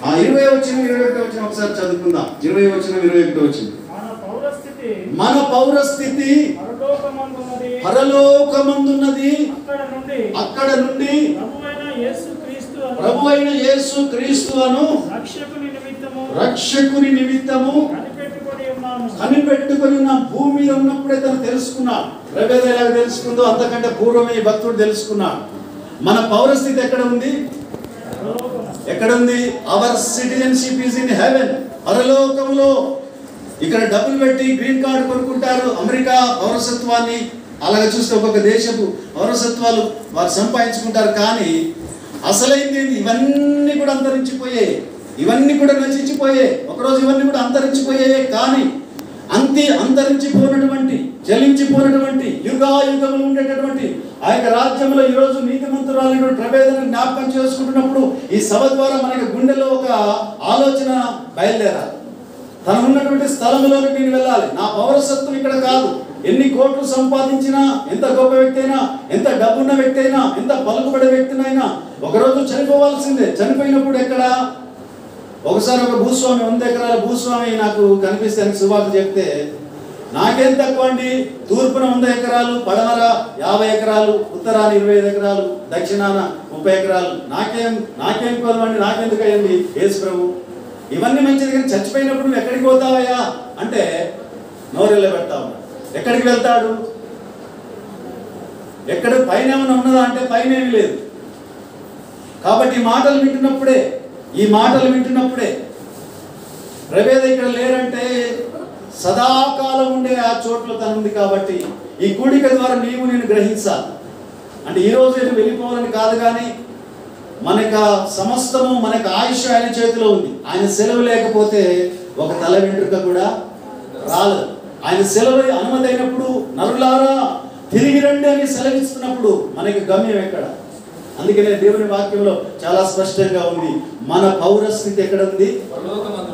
ఆ 20 వచ్చిన 21 వచ్చిన ఒకసారి చదువుకుందాం. 20 వచ్చిన 21 వచ్చిన మన పౌరస్థితి పరలోకమందున్నది, అక్కడ నుండి ప్రభువైన యేసు క్రీస్తును రక్షకుని నిమిత్తము కనిపెట్టుకొని ఉన్న భూమి మీద ఉన్నప్పుడే తను తెలుసుకున్నాడు. రవేద ఎలా తెలుసుకుందో అంతకంటే పూర్వమే ఈ భక్తుడు తెలుసుకున్నాడు. మన పౌరస్థితి ఎక్కడ ఉంది? ఎక్కడ ఉంది? Hour citizenship is in heaven, పరలోకంలో. ఇక్కడ డబ్బులు పెట్టి గ్రీన్ కార్డు కొనుక్కుంటారు, అమెరికా పౌరసత్వాన్ని. అలాగే చూస్తే ఒక్కొక్క దేశపు పౌరసత్వాలు వారు సంపాదించుకుంటారు. కానీ అసలైంది ఇవన్నీ కూడా అంతరించిపోయాయి, ఇవన్నీ కూడా నశించిపోయాయి. ఒకరోజు ఇవన్నీ కూడా అంతరించిపోయాయి. కానీ అంతరించిపోయినటువంటి, చలించిపోయినటువంటి, యుగాయుగములు ఉండేటటువంటి ఆ యొక్క రాజ్యంలో ఈరోజు నీతిమంతురాలైన ప్రవేదన జ్ఞాపకం చేసుకుంటున్నప్పుడు ఈ సభ ద్వారా మనకి గుండెలో ఒక ఆలోచన బయలుదేరాలి. తను ఉన్నటువంటి స్థలంలోకి నేను వెళ్ళాలి. నా పౌరసత్వం ఇక్కడ కాదు. ఎన్ని కోట్లు సంపాదించినా, ఎంత గొప్ప వ్యక్తి అయినా, ఎంత డబ్బున్న వ్యక్తి అయినా, ఎంత పలుకుబడే వ్యక్తినైనా ఒకరోజు చనిపోవాల్సిందే. చనిపోయినప్పుడు ఎక్కడ? ఒకసారి ఒక భూస్వామి 100 ఎకరాల భూస్వామి నాకు కనిపిస్తే ఆయనకు సువార్త చెప్తే, నాకేం తక్కువ అండి, తూర్పున 100 ఎకరాలు, పడమర 50 ఎకరాలు, ఉత్తరాన 25 ఎకరాలు, దక్షిణాన 30 ఎకరాలు, నాకేం కొలవండి, నాకెందుకు అయ్యింది యేసు ప్రభు? ఇవన్నీ మంచిది, కానీ చచ్చిపోయినప్పుడు నువ్వు ఎక్కడికి పోతావయ్యా అంటే నోరెళ్ళ పెడతావు. ఎక్కడికి వెళ్తాడు? ఎక్కడ పైన ఏమైనా ఉన్నదా అంటే పైన ఏమి లేదు. కాబట్టి ఈ మాటలు వింటున్నప్పుడే ప్రవేద ఇక్కడ లేరంటే సదాకాలం ఉండే ఆ చోట్ల తనుంది. కాబట్టి ఈ కూడిక ద్వారా నేను గ్రహించాలి. అంటే ఈరోజు నేను వెళ్ళిపోవాలని కాదు, కానీ మనకు సమస్తము, మనకు ఆయుష్ ఆయన చేతిలో ఉంది. ఆయన సెలవు లేకపోతే ఒక తల వెంట్రుక కూడా రాలేదు. ఆయన సెలవు అనుమతి అయినప్పుడు నరులారా తిరిగి రండి అని సెలవిస్తున్నప్పుడు మనకి గమ్యం ఎక్కడ? అందుకనే దేవుని వాక్యంలో చాలా స్పష్టంగా ఉంది, మన పౌరస్థితి ఎక్కడ ఉంది?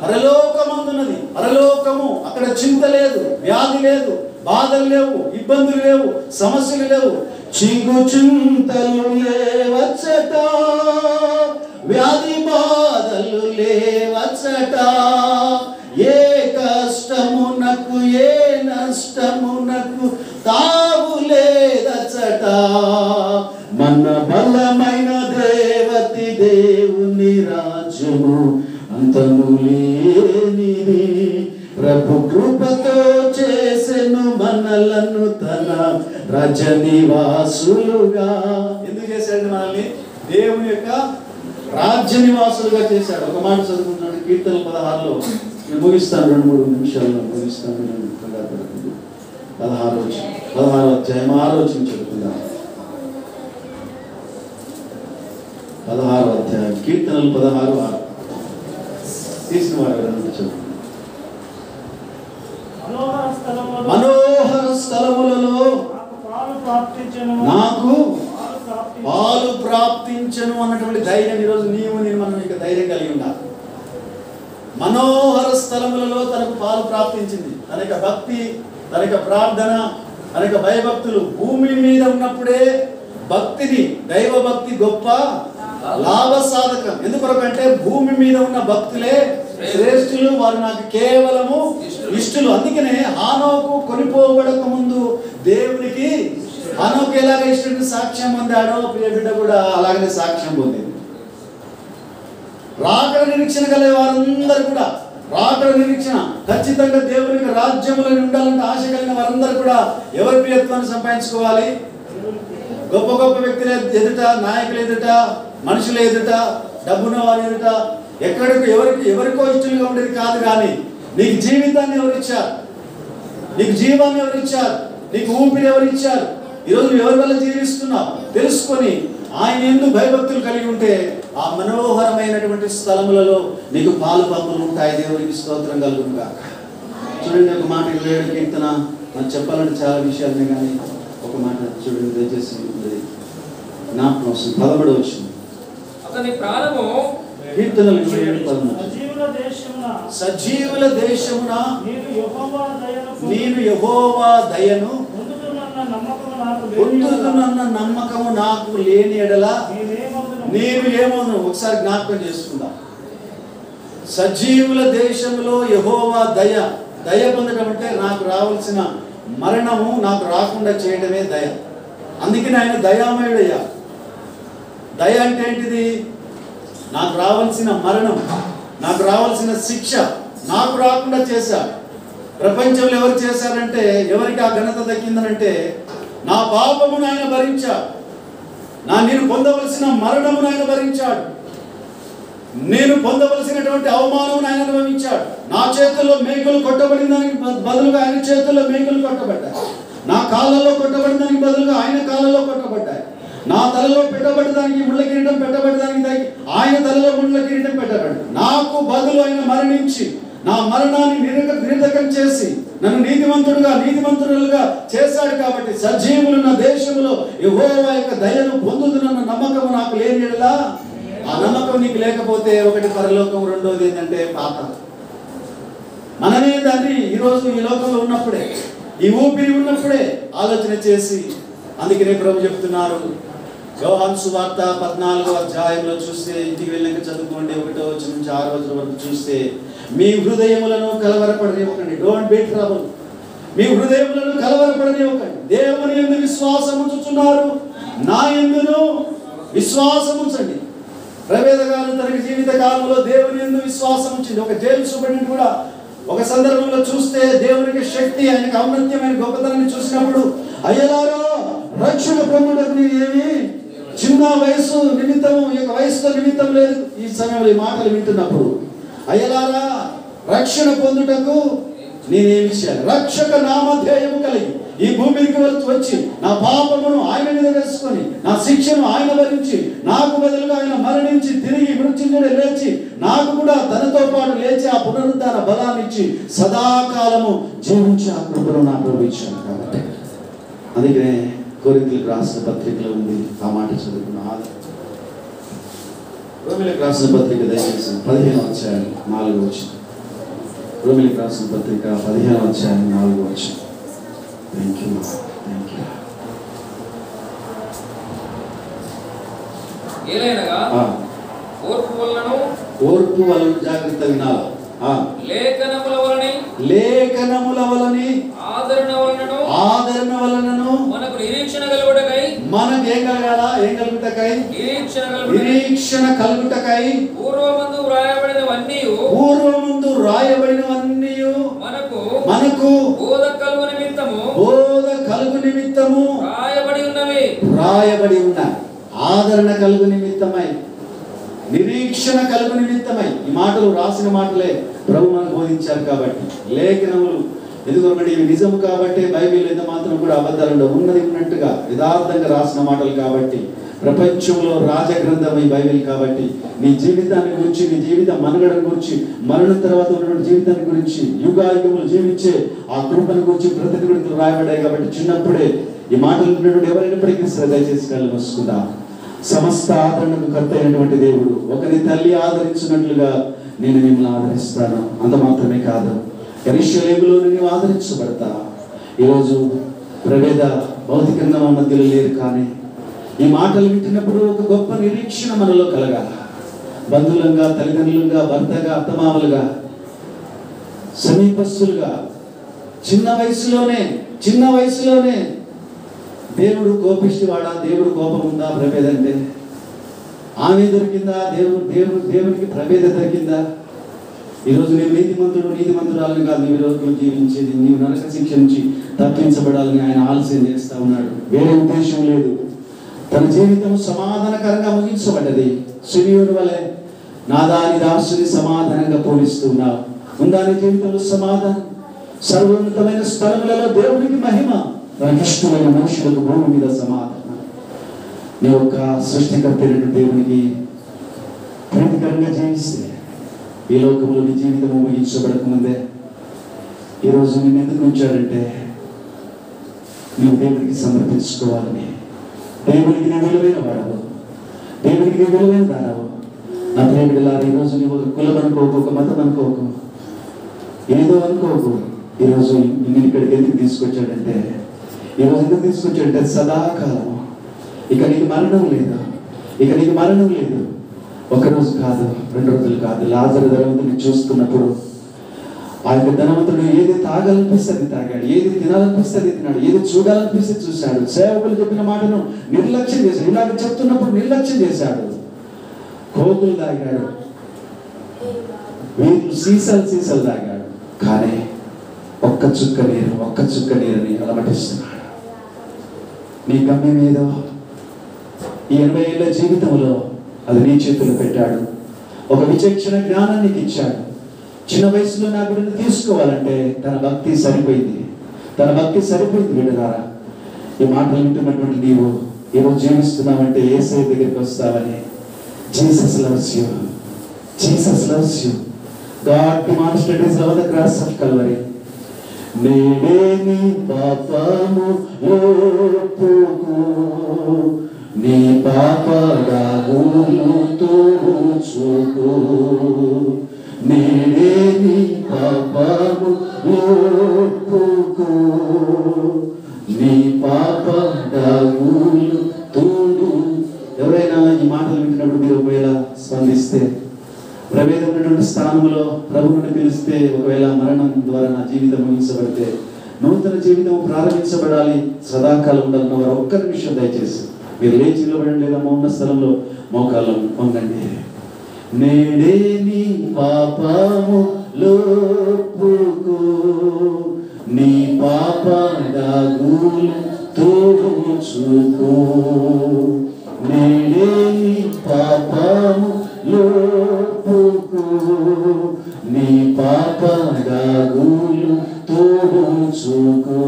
పరలోకమందున్నది. పరలోకము, అక్కడ చింత లేదు, వ్యాధి లేదు, బాధలు లేవు, ఇబ్బందులు లేవు, సమస్యలు లేవు. చింతలు లేవచ్చట, వ్యాధి బాధలు లేవచ్చట, ఏ కష్టమునకు ఏ నష్టమునకు తావు లేదచ్చట. మన బలమైన దేవతి దేవుని రాజ్యము అంతము లేనిది, ప్రభు కృపతో చేసెను మనలను తన రాజ్యనివాసులుగా. ఎందుకు చేశాడు మనల్ని? దేవుని యొక్క రాజ్యనివాసులుగా చేశాడు. ఒక మాట చదువుకుంటున్నాడు కీర్తన 16లో. నేను ముగిస్తాను, 2-3 నిమిషాల్లో ముగిస్తాను. 16వ అధ్యాయం 6వ వచనం చదువుకుందాం. 16వ అధ్యాయం కీర్తనలు 16:6 తీసిన వారు ఎవరైనా చదువు. మనోహర స్థలములలో నాకు పాలు ప్రాప్తించను అన్నటువంటి ధైర్యం ఈరోజు నేను మనం ఇక ధైర్యం కలిగి ఉండాలి. మనోహర స్థలములలో తనకు పాలు ప్రాప్తించింది. తన యొక్క భక్తి, తన యొక్క ప్రార్థన, తన యొక్క భయభక్తులు భూమి మీద ఉన్నప్పుడే భక్తిని, దైవ భక్తి గొప్ప లాభ సాధకం. ఎందుకంటే భూమి మీద ఉన్న భక్తులే శ్రేష్ఠులు, వారు నాకు కేవలము ఇష్టలు. అందుకనే హానోకు కొనిపోబడక ముందు దేవునికి హానోకు ఎలాగ ఇష్టం సాక్ష్యం పొందాడో ప్రియ బిడ్డ కూడా అలాగనే సాక్ష్యం పొందింది. రాకడ నిరీక్షణ గల వారందరూ కూడా, రాకడ నిరీక్షణ ఖచ్చితంగా దేవునికి రాజ్యములో ఉండాలంటే ఆశ కలిగిన వారందరూ కూడా ఎవరి ప్రియత్వాన్ని సంపాదించుకోవాలి? గొప్ప గొప్ప వ్యక్తుల ఎదుట, నాయకుల ఎదుట, మనుషుల ఎదుట, డబ్బున్న వారి ఎదుట ఎవరికో ఇష్టంగా ఉండేది కాదు. కానీ నీకు జీవితాన్ని ఎవరిచ్చారు? నీకు జీవాన్ని ఎవరిచ్చారు? నీకు ఊపిరి ఎవరిచ్చారు? ఈరోజు నువ్వు ఎవరి వల్ల జీవిస్తున్నావు తెలుసుకొని ఆయన యందు భయభక్తులు కలిగి ఉంటే ఆ మనోహరమైనటువంటి స్థలములలో నీకు పాలు పంపులు ఉంటాయి. దేవునికి స్తోత్రం కలుగును గాక. చూడండి, ఒక మాట 27 కీర్తన మనం చెప్పాలంటే చాలా విషయాలనే, కానీ ఒక మాట చూడండి దయచేసి, జ్ఞాపకం వస్తుంది. 13 వచ్చింది కీర్తనలు 27:13. సజీవుల దేశమున నేను యెహోవా దయను పొందుతున్న నమ్మకము నాకు లేని ఎడల నేను ఏమవును? ఒకసారి జ్ఞాపకం చేసుకుందాం. సజీవుల దేశంలో యెహోవా దయ పొందడం అంటే నాకు రావాల్సిన మరణము నాకు రాకుండా చేయడమే దయ. అందుకని ఆయన దయామయుడయ్యా. దయ అంటే ఏంటిది? నాకు రావాల్సిన మరణం, నాకు రావాల్సిన శిక్ష నాకు రాకుండా చేశాడు. ప్రపంచంలో ఎవరు చేశారంటే, ఎవరికి ఆ ఘనత దక్కిందనంటే, నా పాపమును ఆయన భరించాడు, నేను పొందవలసిన మరణమును ఆయన భరించాడు, నేను పొందవలసినటువంటి అవమానమును ఆయన అనుభవించాడు. నా చేతుల్లో మేకులు కొట్టబడిన దానికి బదులుగా ఆయన చేతుల్లో మేకులు కొట్టబడ్డాయి. నా కాళ్ళలో కొట్టబడిన దానికి బదులుగా ఆయన కాళ్ళలో కొట్టబడ్డాయి. నా తలలో పెట్టబడడానికి ముళ్ళ కిరీటం పెట్టబడడానికి ఆయన తలలో ముళ్ళ కిరీటం పెట్టబడింది. నాకు బదులు ఆయన మరణించి నా మరణాన్ని నిరర్ధకం చేసి నన్ను నీతిమంతులుగా చేశాడు. కాబట్టి సజీవులు నా దేశంలో యెహోవా యొక్క దయను పొందుతున్న నమ్మకం నాకు లేని ఎడలా, ఆ నమ్మకం నీకు లేకపోతే ఒకటి పరలోకం, రెండోది ఏంటంటే పాతాళం. మనమే దాన్ని ఈరోజు ఈ లోకంలో ఉన్నప్పుడే, ఈ ఊపిరి ఉన్నప్పుడే ఆలోచన చేసి, అందుకనే ప్రభు చెప్తున్నారు యోహాను సువార్త 14వ అధ్యాయంలో చూస్తే, ఇంటికి వెళ్ళాక చదువుకోండి, 1వ వచనం నుంచి 6వ వచనం వరకు చూస్తే, మీ హృదయములను కలవరపడనివ్వకండి. Don't be trouble. మీ హృదయములను కలవరపడనివ్వకండి. దేవుని యందు విశ్వాసం ఉంచుచున్నారు, నా యందును విశ్వాసం ఉంచండి. ప్రవేద గారు తన జీవిత కాలంలో దేవుని యందు విశ్వాసం ఉంచింది. ఒక జైలు సూపరింటెండెంట్ కూడా ఒక సందర్భంలో చూస్తే దేవునికి శక్తి, ఆయనకు ఔన్నత్యమైన గొప్పతనాన్ని చూసినప్పుడు, అయ్యలారో రక్షణ పొందుటకు ఏమి చిన్న వయసు నిమిత్తము, ఈ యొక్క వయసుతో నిమిత్తం లేదు. ఈ సమయంలో ఈ మాటలు వింటున్నప్పుడు, అయ్యలారా రక్షణ పొందుటకు నేనేమి చేయాలి? రక్షక నామధేయము కలిగి ఈ భూమికి వచ్చి నా పాపమును ఆయన మీద వేసుకొని, నా శిక్షను ఆయన భరించి, నాకు బదులుగా ఆయన మరణించి తిరిగి మృత్యుంజయుడు లేచి నాకు కూడా తనతో పాటు లేచి ఆ పునరుద్ధాన బలాన్ని ఇచ్చి సదాకాలము జీవించి ఆ కృపను నాకు ఇచ్చాను. కాబట్టి అందుకనే కొరింథీయులకు రాసిన పత్రికలో ఉంది ఆ మాట చదువుకున్న రోమిలకు రాసిన పత్రిక దయచేసి 15వ అధ్యాయం 4వ వచనం. రోమిలకు రాసిన పత్రిక 15వ అధ్యాయం 4వ వచనం. Thank you. ఓర్పు వలన జాగ్రత్త వినాలి. లేఖనముల వలని ఆదరణ వలనను మనకు నిరీక్షణ కలుగుటకై, మనకు ఏం కలగాల? ఏం కలుగుటకై? నిరీక్షణ కలుగుటకై పూర్వమందు రాయబడినవన్నీ మనకు బోధ కలుగు నిమిత్తము రాయబడి ఉన్నాయి. ఆదరణ కలుగు నిమిత్తమై, నిరీక్షణ కలుగు నిమిత్తమై. ఈ మాటలు రాసిన మాటలే ప్రభు మనకు బోధించారు. కాబట్టి లేఖనములు ఎందుకంటే ఇవి నిజం కాబట్టి బైబిల్ ఎంత మాత్రం కూడా అబద్ధాలు ఉన్నది ఉన్నట్టుగా యథార్థంగా రాసిన మాటలు కాబట్టి, ప్రపంచంలో రాజగ్రంథం ఈ బైబిల్ కాబట్టి, నీ జీవితాన్ని గురించి, నీ జీవిత మనుగడ గురించి, మరణం తర్వాత ఉన్నటువంటి జీవితాన్ని గురించి, యుగాయుగములు జీవించే ఆ కృపను గురించి ప్రతి గురించి రాయబడ్డాయి కాబట్టి చిన్నప్పుడే ఈ మాటలు ఉన్నటువంటి ఎవరైనప్పటికీ దయచేసి కళ్ళు మూసుకుందాం. సమస్త ఆదరణకు కర్త అయినటువంటి దేవుడు, ఒకరి తల్లి ఆదరించినట్లుగా నేను మిమ్మల్ని ఆదరిస్తాను. అంత మాత్రమే కాదు, యెరూషలేములో నీవు ఆదరించబడతా. ఈరోజు ప్రవేద భౌతికంగా మన మధ్యలో లేరు, కానీ ఈ మాటలు వింటున్నప్పుడు ఒక గొప్ప నిరీక్షణ మనలో కలగాల. బంధువులుగా, తల్లిదండ్రులుగా, భర్తగా, అత్తమామలుగా, సమీపస్తులుగా చిన్న వయసులోనే దేవుడు కోపిష్టివాడా, దేవుడు కోపం ఉందా? ప్రభేద అంటే ఆమె దొరికిందా? దేవునికి ప్రభేద దొరికిందా? ఈరోజు నేను నీతిమంతురాలని కాదు, నీవు ఈరోజు జీవించేది నీవు నరక శిక్ష నుంచి తప్పించబడాలని ఆయన ఆలస్యం చేస్తా ఉన్నాడు. వేరే ఉద్దేశం లేదు. తన జీవితం సమాధానకరంగా ముగించబడ్డది. సిమియోను వలె నాదాని దాసుని సమాధానంగా పోలిస్తున్నావు. ఉందా నీ జీవితంలో సమాధానం? సర్వోన్నతమైన స్థలములలో దేవునికి మహిమ, ఇష్టమైన మనుషులకు భూమి మీద సమాధానం. నీ యొక్క సృష్టికర్త దేవునికి ప్రీతికరంగా జీవిస్తే ఈ లోకంలో నీ జీవితం ముగించబడక ముందే ఈరోజు నేను ఎందుకు ఉంచాడంటే నువ్వు దేవుడికి సమర్పించుకోవాలని. దేవుడికి నీ విలువైన వాడవు, దేవుడికి నీ విలువైన దానవు. నా ప్రేమిలారా, ఈరోజు నువ్వు ఒక కులం అనుకోకు, ఒక మతం అనుకోకు, ఏదో అనుకోకు. ఈరోజు నేను ఇక్కడికి ఎందుకు తీసుకొచ్చాడంటే, ఈరోజు ఎందుకు తీసుకొచ్చాడంటే సదాకాలం ఇక నీకు మరణం లేదు. ఒకరోజు కాదు, 2 రోజులు కాదు. లాజరు ధనవంతుడిని చూస్తున్నప్పుడు ఆ యొక్క ధనవంతుడు ఏది తాగాలనిపిస్తే అది తాగాడు, ఏది తినాలనిపిస్తే అది తిన్నాడు, ఏది చూడాలనిపిస్తే చూశాడు. సేవకులు చెప్పిన మాటను నిర్లక్ష్యం చేశాడు. ఇలాగ చెప్తున్నప్పుడు నిర్లక్ష్యం చేశాడు. కోకులు తాగాడు, వీళ్ళు సీసాలు తాగాడు. కానీ ఒక్క చుక్క నీరుని అలమటిస్తున్నాడు. నీ గమ్యం ఏదో ఈ 80 ఏళ్ల జీవితంలో అది నీ చేతుల్లో పెట్టాడు. ఒక విచక్షణ జ్ఞానానికి ఇచ్చాడు. చిన్న వయసులో నా గుడిని తీసుకోవాలంటే తన భక్తి సరిపోయింది విడగారా. ఈ మాటలు వింటున్నటువంటి నీవు ఈరోజు జీవిస్తున్నావంటే యేసయ్య దగ్గరికి వస్తావని. Jesus loves you. God demonstrated his love on the cross of Calvary. నేనే నీ పాపము లోపుకు, నీ పాపడాగులు తోచుకు. నేనే నీ పాపము లోపుకు, నీ పాపడాగులు తోడు. ఎవరైనా ఈ మాటలు వింటున్నప్పుడు మీరు ఒకవేళ స్పందిస్తే, ప్రవేదం ఉన్నటువంటి స్థానంలో ప్రభువుని పిలిస్తే, ఒకవేళ మరణం ద్వారా నా జీవితం ముగించబడితే నూతన జీవితం ప్రారంభించబడాలి, సదాకాలం ఉండాలన్న వారు ఒక్క నిమిషం దయచేసి మీరు లేచి నిలబడండి, లేదా ఉన్న స్థలంలో మోకాళ్ళం పొందండి. నేడే నీ పాపము లోపుకు, నీ పాపడాగులు తోచుకు. నేడే నీ పాపము లోపుకు, నీ పాపడాగులు తోచుకు.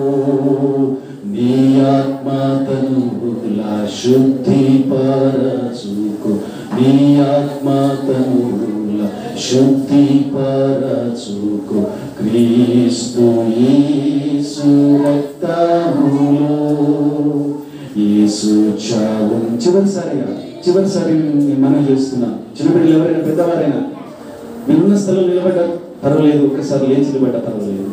నీ ఆత్మతనుల శుద్ధిపరచుకు, నీ ఆత్మతనుల శుద్ధిపరచుకు. క్రీస్తు యేసు రక్తములో యేసు చావు. చివరిసారి మనం చేస్తున్నాం. చిన్నపిల్లలు ఎవరైనా, పెద్దవారైనా మీరున్న స్థలం నిలబడ్డారు పర్వాలేదు, ఒక్కసారి లేచి నిలబడ్డా పర్వాలేదు.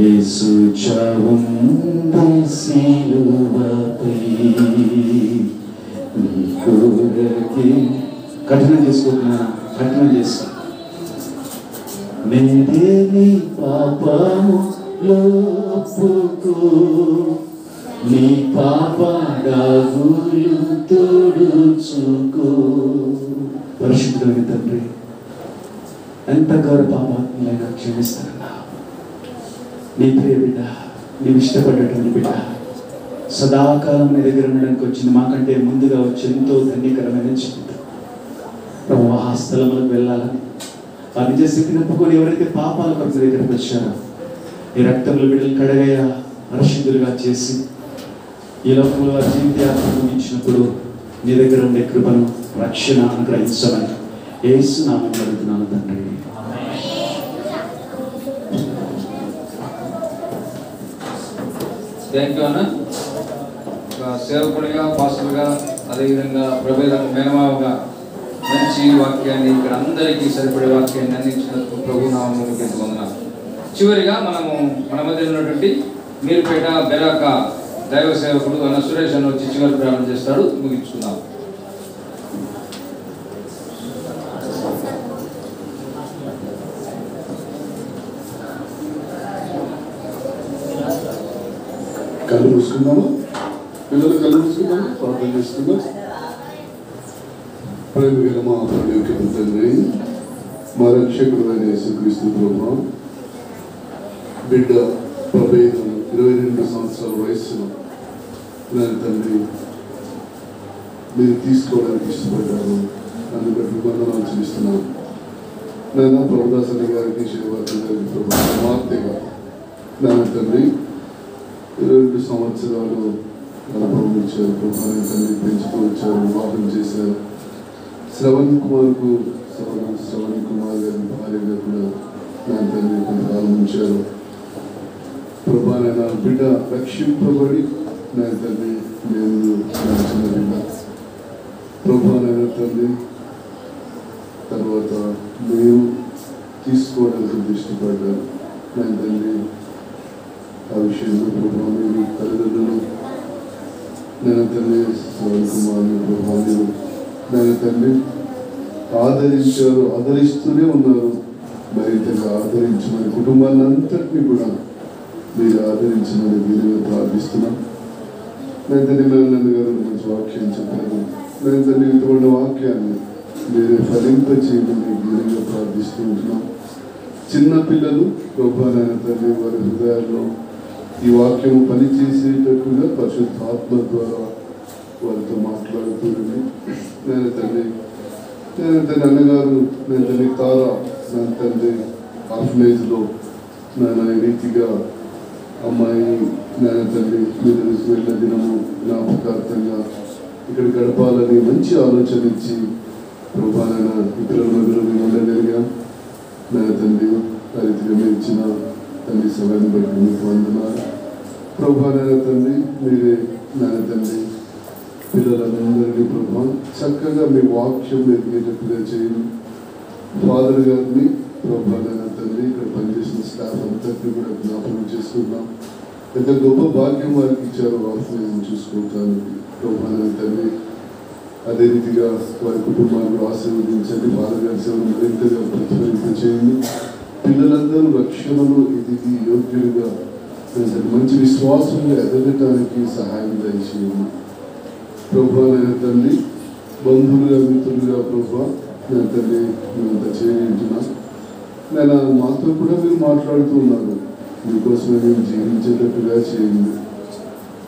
యేసు చావుంది సిలువపై నీ కొరకే. కఠినం చేసుకోకుండా చేసుకో. నేనే నీ పాపము లోపుకు, నీ పాపడాగులు తోడుచుకో. పరిశుద్ధమైన తండ్రి, ఎంత గౌరవ పాపాత్ములైనా క్షమిస్తానన్నా. నీ ప్రియ బిడ్డ, నీవు ఇష్టపడ్డటువంటి బిడ్డ సదాకాలం నీ దగ్గర ఉండడానికి వచ్చింది. మాకంటే ముందుగా వచ్చి ఎంతో ధన్యకరమైన జీవితం ప్రభు. ఆ స్థలములకు వెళ్ళాలని ఆ నిజ స్థితిని ఒప్పుకొని ఎవరైతే పాపాల కొరకు దగ్గరకు వచ్చారో ఈ రక్తంలో బిడ్డలు కడగయ్యా పరిశుద్ధులుగా చేసి ఈ లోకంలో వారి జీవిత యాత్ర ముగించినప్పుడు నీ దగ్గర ఉండే కృపను రక్షణ అనుగ్రహించమని యేసు నామములో అడుగుతున్నాను తండ్రి. థ్యాంక్ యూ అన్న. సేవకుడిగా, పాస్టర్గా, అదేవిధంగా ప్రభేదకు మేనమావగా మంచి వాక్యాన్ని ఇక్కడ అందరికీ సరిపడే వాక్యాన్ని అందించినందుకు ప్రభు నామములో వందనాలు. చివరిగా మనము మన మధ్య ఉన్నటువంటి మీరుపేట బెరాక దైవ సేవకుడు అన్న సురేష్ అన్న వచ్చి చివరి ప్రారంభం చేస్తాడు. ముగించుకుందాం. కళ్ళు మూసుకున్నాము. పిల్లలు కళ్ళు మూసుకున్నాము. ప్రార్థన చేస్తున్నాం. ప్రేమ గల మా ప్రభువుకి తండ్రి, మా రక్షకుడైన యేసుక్రీస్తు ప్రభువా, బిడ్డ ప్రభేదం 22 సంవత్సరాల వయస్సులో నా తండ్రి మీరు తీసుకోవడానికి ఇష్టపడ్డారు. అందుకని వందనాలు చూపిస్తున్నాను. నేను ప్రభుదాసని గారికి, శ్రీవర్ధన్ గారికి ప్రభు కుమార్తెగా నా తండ్రి 22 సంవత్సరాలు అనుభవం ఇచ్చారు. ప్రభావం తండ్రి పెంచుతూ వచ్చారు, వివాహం చేశారు. శ్రవణ్ కుమార్ గారి భార్యగా కూడా నా తండ్రి కొంతకాలం ఉంచారు. ప్రభా నా బిడ్డ రక్షింపబడి నా తండ్రి నేను నడిచిన బిడ్డ ప్రభా నా తండ్రి తర్వాత నేను తీసుకోవడానికి ఇష్టపడ్డాను. నా తండ్రి ఆ విషయంలో ప్రభా మీరు తల్లిదండ్రులు నేను తండ్రి శ్రవణ్ కుమార్ని ప్రభా మీరు నేను తండ్రి ఆదరించారు, ఆదరిస్తూనే ఉన్నారు. మరింతగా ఆదరించమని కుటుంబాన్ని అంతటినీ కూడా మీరు ఆదరించమని దీనిగా ప్రార్థిస్తున్నాం. నేను తండ్రి మేనన్న గారు మంచి వాక్యం చెప్పారు. నేను తండ్రి ఇటువంటి వాక్యాన్ని మీరు ఫలింపచేయమని దీనిగా ప్రార్థిస్తూ ఉంటున్నాం. చిన్న పిల్లలు ప్రభా నాయన తండ్రి వారి హృదయాల్లో ఈ వాక్యము పనిచేసేటట్టుగా పరిశుద్ధాత్మ ద్వారా వారితో మాట్లాడుతుంది. నేను తండ్రి అన్నగారు నేను తండ్రి తారా నేను తండ్రి ఆర్ఫనేజ్లో నేను ఈ రీతిగా అమ్మాయి నేను తండ్రి మీరు వెళ్ళిన దినము జ్ఞాపకార్థంగా ఇక్కడ గడపాలని మంచి ఆలోచన ఇచ్చి ప్రభా నాయన ఇతరుల మధ్యలో మేము ఉండగలిగాం. నేను తండ్రి ఆ రీతిగా మీరు ఇచ్చిన తండ్రి సమయాన్ని బట్టి మీకు వందనాలు. ప్రభా నాయన తండ్రి మీరే నాయన తండ్రి పిల్లలందరినీ ప్రభా చక్కగా మీ వాక్యం ఎదిగేటట్టుగా చేయండి. ఫాదర్ గారిని ప్రభా నాయన తండ్రి ఇక్కడ పనిచేసిన స్టాఫ్ అంతటినీ కూడా జ్ఞాపకం చేసుకుందాం. ఎంత గొప్ప భాగ్యం వారికి ఇచ్చారో వారిని చూసుకోవటానికి ప్రభా నాయన తండ్రి అదే రీతిగా వారి కుటుంబాన్ని ఆశీర్వదించండి. ఫాదర్ గారి సేవను మరింతగా ప్రతిఫలింప చేయండి. పిల్లలందరూ రక్షణలో ఎదిగి యోగ్యులుగా మంచి విశ్వాసంగా ఎదగటానికి సహాయం దయచేయండి. ప్రభా నాయన తండ్రి బంధువులుగా మిత్రులుగా ప్రభా నా తండ్రి మేమంతా చేయించున్నాం. నేను మాతో కూడా మీరు మాట్లాడుతూ ఉన్నారు. మీకోసమే మేము జీవించేటట్టుగా చేయండి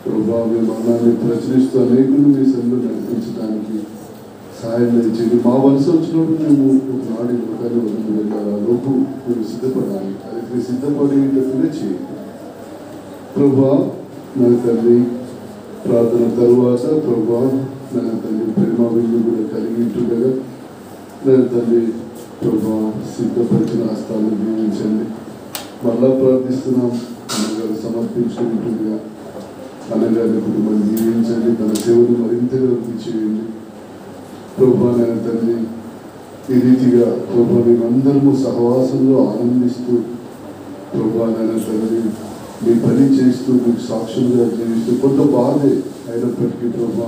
ప్రభా. మీ మరణాన్ని ప్రచురిస్తూ అనేకులు మీ సన్నిధిలో నడిపించడానికి సహాయం చేయండి. మా వలస వచ్చినప్పుడు మేము ఒకనాడు లోకాన్ని వదిలి వెళ్ళాలి. లోపు మేము సిద్ధపడాలి. అది సిద్ధపడేటట్టుగా చేయండి ప్రభా. నా తండ్రి ప్రార్థన తరువాత ప్రభా నా తండ్రి ప్రేమ విల్లు కూడా కలిగి ఉంటుండగా నా తండ్రి ప్రభా సిద్ధపరిచిన హస్తాలను దీవించండి. మళ్ళా ప్రార్థిస్తున్నాం. అన్నగారు సమర్పించుకుంటుండగా అన్నగారి కుటుంబాన్ని దీవించండి. తన సేవను మరింతగా వృద్ధి చేయండి ప్రభా. నా తండ్రి ఈ రీతిగా ప్రభా మేమందరము సహవాసంలో ఆనందిస్తూ ప్రభా నా తండ్రి మీ పని చేస్తూ మీకు సాక్షులుగా జీవిస్తూ కొంత బాధే అయినప్పటికీ ప్రభా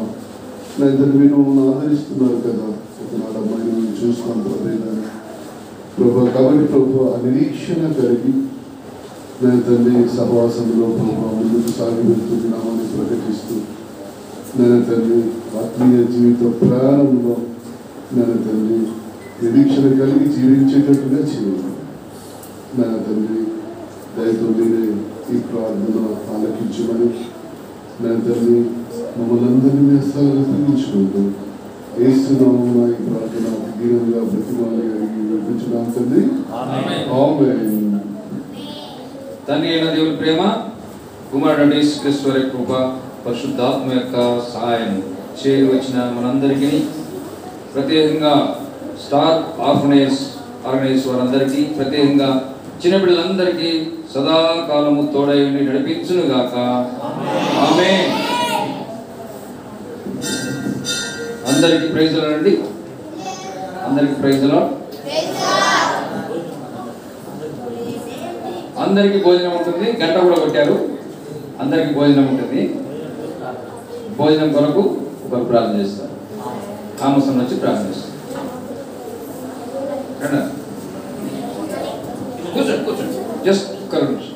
నా తండ్రి మీరు మమ్మల్ని ఆదరిస్తున్నారు కదా. ఒకనాడు అమ్మాయిని మేము చూస్తున్నాం ప్రభేదాన్ని ప్రభా. కాబట్టి ప్రభా ఆ నిరీక్షణ కలిగి నా తండ్రి సహవాసంలో ప్రభా ముందుకు సాగి వెళ్తున్నామని ప్రకటిస్తూ నా తండ్రి ఆత్మీయ జీవిత ప్రయాణంలో నా తండ్రి నిరీక్షణ కలిగి జీవించేటట్టుగా చేయాలి. నా తండ్రి దయతో మీరే ఈ ప్రార్థన ఆలకించమని నా తండ్రి మమ్మల్ని అందరినీ అప్పగించుకుంటూ ఏస్తున్నాము. ఈ ప్రార్థన దీనంగా ప్రతిమాని అడిగి వినిపించున్నాం తండ్రి. ఆమేన్. తండ్రి అయిన దేవుని ప్రేమ, కుమారుడు యేసుక్రీస్తు వారి కృప, పరిశుద్ధాత్మ యొక్క సహాయం చేరి వచ్చిన మనందరికీ, ప్రత్యేకంగా స్టార్ ఆర్గనైజ్ వారందరికీ, ప్రత్యేకంగా చిన్నపిల్లలందరికీ సదాకాలము తోడై నడిపించును గాక. ఆమేన్. అందరికీ ప్రైజ్ లార్డ్ అండి. అందరికీ ప్రైజ్ లార్డ్. అందరికీ భోజనం ఉంటుంది. గంట కూడా కొట్టారు. అందరికీ భోజనం ఉంటుంది. భోజనం కొరకు ఒకరు ప్రార్థన చేస్తారు. ఆమసం వచ్చి ప్రార్థన చేస్తారు. కూర్చోండి కూర్చోండి. జస్ట్ ఒక్క నిమిషం.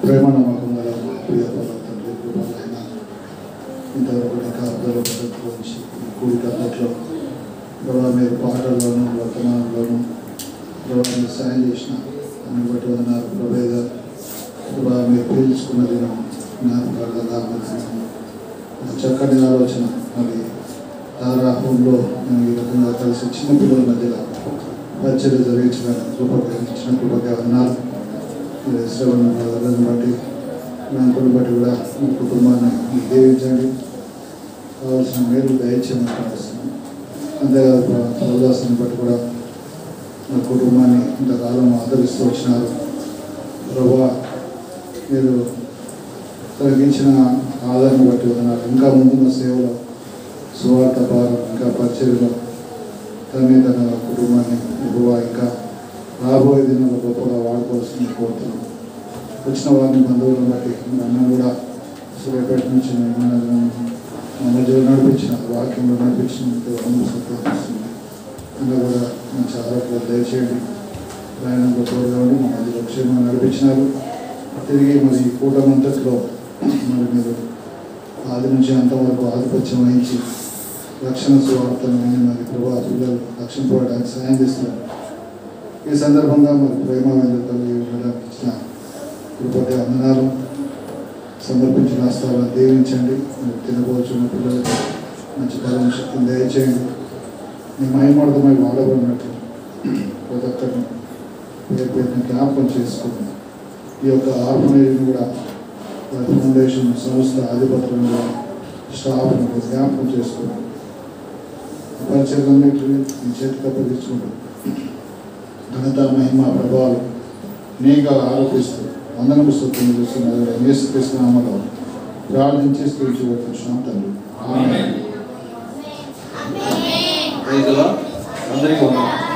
ప్రేమ నమ్మకం గల ప్రియ తండ్రి, కృపలైన ఇంతవరకు కాపుదల పద్ధతిలో నుంచి కూడిక అప్పట్లో ప్రభావ మీరు పాటల్లోనూ వర్తమానంలోనూ ప్రభావ మీరు సాయం చేసిన అని బట్టి ఉన్నారు. ప్రభావ మీరు పీల్చుకున్న దినం జ్ఞాపకాలుగా చక్కని ఆలోచన. మరి తారాహంలో మేము ఈ రకంగా కలిసి చిన్నపిల్లల మధ్యలో పరిచయం జరిగించిన ఇచ్చిన కృపగా ఉన్నారు. శ్రవణ బట్టి నాకుని బట్టి కూడా మీ కుటుంబాన్ని దీవించండి, కావాల్సిన మేలు దయచేయమని ప్రార్థిస్తున్నాను. అంతేకాదు ప్రభుదాసుని బట్టి కూడా నా కుటుంబాన్ని ఇంతకాలం ఆదరిస్తూ వచ్చినారు. ప్రభువా మీరు తొలగించిన ఆదరణ బట్టి ఉన్నారు. ఇంకా ముందున్న సేవలో, సువార్త భారం, ఇంకా పరిచర్యలో తన కుటుంబాన్ని ప్రభువా ఇంకా రాబోయే దినాల్లో గొప్పగా వాడుకోవాల్సింది కోరుతున్నాం. వచ్చిన వారిని బంధువులను బట్టి అన్న కూడా సూర్యాపేట నుంచి మమ్మల్ని నడిపించిన వాక్యంలో నడిపించిన సంతోషిస్తుంది. అన్న కూడా మంచి ఆరోగ్యాలు దయచేయండి. ప్రయాణంలో తోడుగా ఉండి మమ్మల్ని క్షేమంగా నడిపించినారు. తిరిగి మరి ఈ కూటమంతట్లో మరి మీరు ఆది నుంచి అంతవరకు ఆధిపత్యం వహించి రక్షణ సువార్తను మరి ప్రభావ పిల్లలు రక్షింపడానికి సాయం చేస్తున్నారు. ఈ సందర్భంగా మరి ప్రేమ ఇచ్చిన కృపకి వందనాలు సమర్పించిన హస్తాలను దీవించండి. మీరు తినబోచున్న పిల్లలకి మంచి బలం శక్తిని దయచేయండి. మీ మహిమార్థమై వాడబడినట్టు ప్రతి ఒక్కరిని పేరు పేరుని జ్ఞాపకం చేసుకుని ఈ యొక్క ఆర్గనైజేషన్ కూడా ఫౌండేషన్ సంస్థ అధిపతులను స్టాఫ్ను జ్ఞాపకం చేసుకుని పరిచయాలన్నింటినీ మీ చేతికి అప్పగించుకుంటూ ఘనత మహిమ ప్రభావాలు నీగా ఆరోపిస్తూ వందనము స్తుతులు చేస్తున్నారు. యేసుక్రీస్తు నామములో ప్రార్థించి స్తుతించి వేడుకుంటున్నాం తండ్రి. ఆమేన్. Praise the lord. అందరికీ వందనాలు.